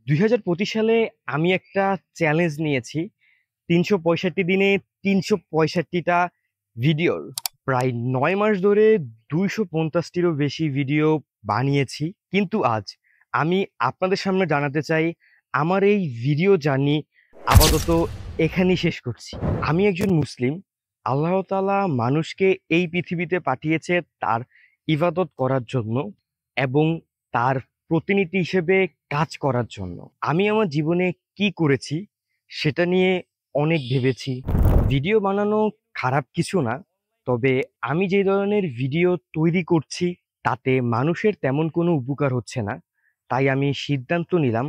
২০২৫ সালে আমি একটা চ্যালেঞ্জ নিয়েছি। ৩৬৫ দিনে ৩৬৫টা ভিডিওর। প্রায় ৯ মাস ধরে ২৫০টিরও বেশি ভিডিও বানিয়েছি। কিন্তু আজ আমি আপনাদের সামনে জানাতে চাই, আমার এই ভিডিও জার্নি আপাতত এখানেই শেষ করছি। আমি একজন মুসলিম। আল্লাহ তাআলা মানুষকে এই পৃথিবীতে পাঠিয়েছে তার ইবাদত করার জন্য এবং তার প্রতিনিধি হিসেবে কাজ করার জন্য। আমি আমার জীবনে কি করেছি সেটা নিয়ে অনেক ভেবেছি। ভিডিও বানানো খারাপ কিছু না। তবে আমি যে ধরনের ভিডিও তৈরি করছি তাতে মানুষের তেমন কোনো উপকার হচ্ছে না। তাই আমি সিদ্ধান্ত নিলাম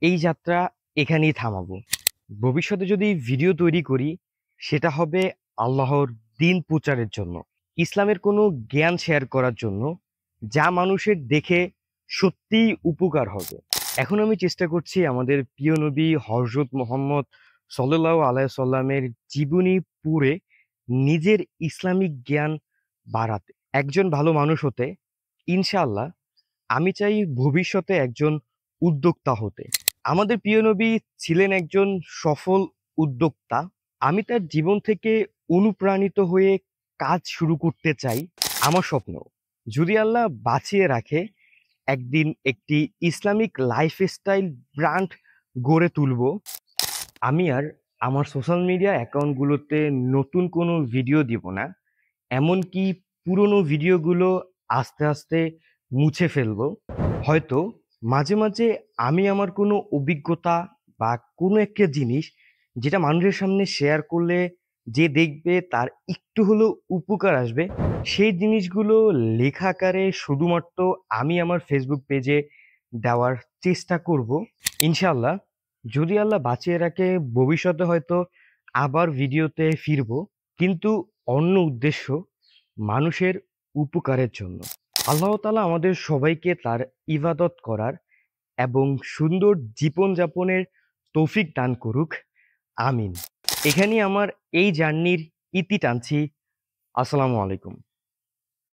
এই যাত্রা এখানেই থামাবো। ভবিষ্যতে যদি ভিডিও তৈরি করি সেটা হবে আল্লাহর দ্বীন প্রচারের জন্য, ইসলামের কোনো জ্ঞান শেয়ার করার জন্য, যা মানুষের দেখে সত্যিই উপকার হবে। এখন আমি চেষ্টা করছি আমাদের প্রিয় নবী হযরত মুহাম্মদ সাল্লাল্লাহু আলাইহি সাল্লামের জীবনী পড়ে নিজের ইসলামিক জ্ঞান বাড়াতে, একজন ভালো মানুষ হতে। ইনশাআল্লাহ আমি চাই ভবিষ্যতে একজন উদ্যোক্তা হতে। আমাদের প্রিয় নবী ছিলেন একজন সফল উদ্যোক্তা। আমি তার জীবন থেকে অনুপ্রাণিত হয়ে কাজ শুরু করতে চাই। আমার স্বপ্ন, যদি আল্লাহ বাঁচিয়ে রাখে, একদিন একটি ইসলামিক লাইফস্টাইল ব্র্যান্ড গড়ে তুলব। আমি আর আমার সোশ্যাল মিডিয়া অ্যাকাউন্টগুলোতে নতুন কোনো ভিডিও দিব না। এমনকি পুরনো ভিডিওগুলো আস্তে আস্তে মুছে ফেলবো। হয়তো মাঝে মাঝে আমি আমার কোনো অভিজ্ঞতা বা কোনো একটা জিনিস যেটা মানুষের সামনে শেয়ার করলে যে দেখবে তার একটু হলেও উপকার আসবে, সেই জিনিসগুলো লেখা আকারে শুধুমাত্র আমি আমার ফেসবুক পেজে দেওয়ার চেষ্টা করব। ইনশাআল্লাহ যদি আল্লাহ বাঁচিয়ে রাখে, ভবিষ্যতে হয়তো আবার ভিডিওতে ফিরবো, কিন্তু অন্য উদ্দেশ্য, মানুষের উপকারের জন্য। আল্লাহ তাআলা আমাদের সবাইকে তার ইবাদত করার এবং সুন্দর জীবনযাপনের তৌফিক দান করুক। আমিন। এখানেই আমার এই জার্নির ইতি টানছি। আসসালামু আলাইকুম।